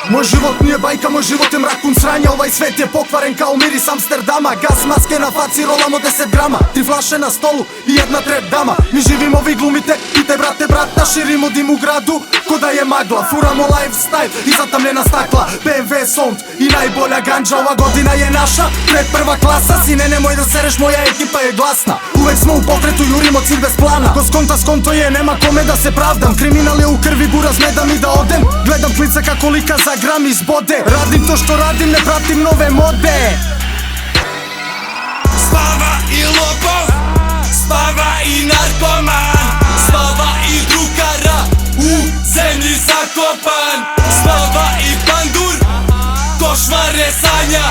Moj život nije bajka, moj život je mrakun sranja. Ovaj svet je pokvaren kao miris Amsterdama. Gas maske na faci, rolamo 10 grama. 3 flaše na stolu i jedna trap dama. Mi živimo, vi glumite, pite brate brata. Širimo dim u gradu, ko da je magla. Furamo lifestyle i zatamljena stakla. BMW sound i najbolja ganđa. Ova godina je naša, pred prva klasa. Sine nemoj da sereš, moja ekipa je glasna. Uvek smo u pokretu, jurimo cilj bez plana. Ko skonta skonto je, nema kome da se pravdam. Kriminal je u krvi, buraz ne da mi da odem. Gledam klica kako lika za gram izbode. Radim to što radim, ne pratim nove mode. Spava i lopov, spava i narkoman, spava i drugara, u zemlji zakopan. Spava i pandur, košmare sanja,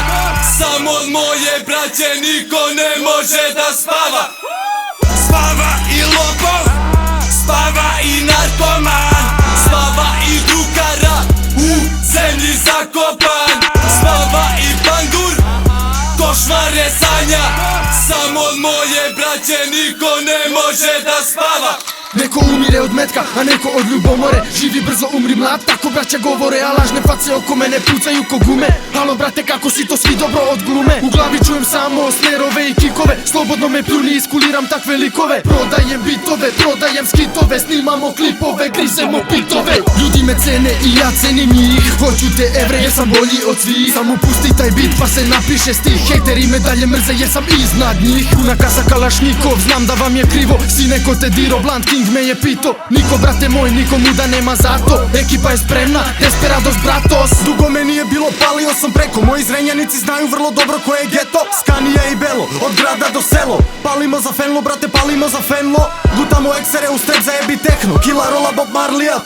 samo od moje braće niko ne može da spava. Spava i lopov, spava i narkoman, spava i drugara, u zemlji zakopan. Spava i pandur, košmare sanja, samo od moje braće niko ne može da spava. Neko umire od metka, a neko od ljubomore. Živi brzo, umri mlad, tako braća govore. A lažne face oko mene pucaju ko gume. Halo brate, kako si to svi dobro od glume. U glavi čujem samo snerove i kikove. Slobodno me pljuni, iskuliram takve likove. Prodajem bitove, prodajem skitove. Snimamo klipove, grizemo pitove. Ljudi me cene i ja cenim njih. Hoću te evre jer sam bolji od svih. Samo pusti taj bit pa se napiše stih. Hejteri me dalje mrze jer sam iznad njih. Puna kasa kalašnikov, znam da vam je krivo. Sine ko te diro, Blunt King me je pito. Niko brate moj, nikomu da nema zato. Ekipa je spremna, desperados bratos. Dugo me nije bilo, palio sam preko. Moji zrenjanici znaju vrlo dobro ko je geto. Skanija i Belo, od grada do selo. Palimo za Fenlo, brate, palimo za Fenlo. Gutamo eksere u strep, zajebi tehno. Kila rola Bob Marlija.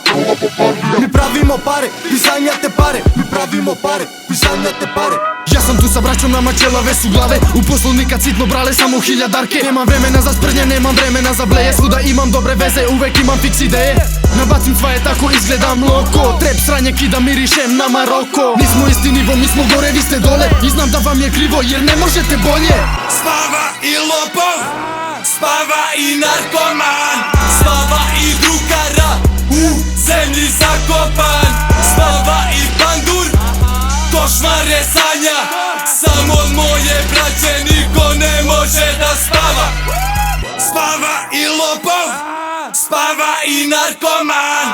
Mi pravimo pare, vi sanjate pare. Mi pravimo pare, vi sanjate pare. Ja sam tu sa braćom, nama ćelave su glave. U poslu nikad sitno brale, samo hiljadarke. Nemam vremena za sprnje, nemam vremena za bleje. Svuda imam dobre veze, uvek imam fiks ideje. Nabacim svaje, tako izgledam loko. Trep sranje kida, mirišem na Maroko. Nismo isti nivo, mi smo gore, vi ste dole. I znam da vam je krivo, jer ne možete bolje. Spava i lopov, spava i narkoman, spava i drugara, u zemlji zakopan. Spava i pandur, košmare sanja, samo od moje braće niko ne može da spava. Spava i lopov, spava i narkoman,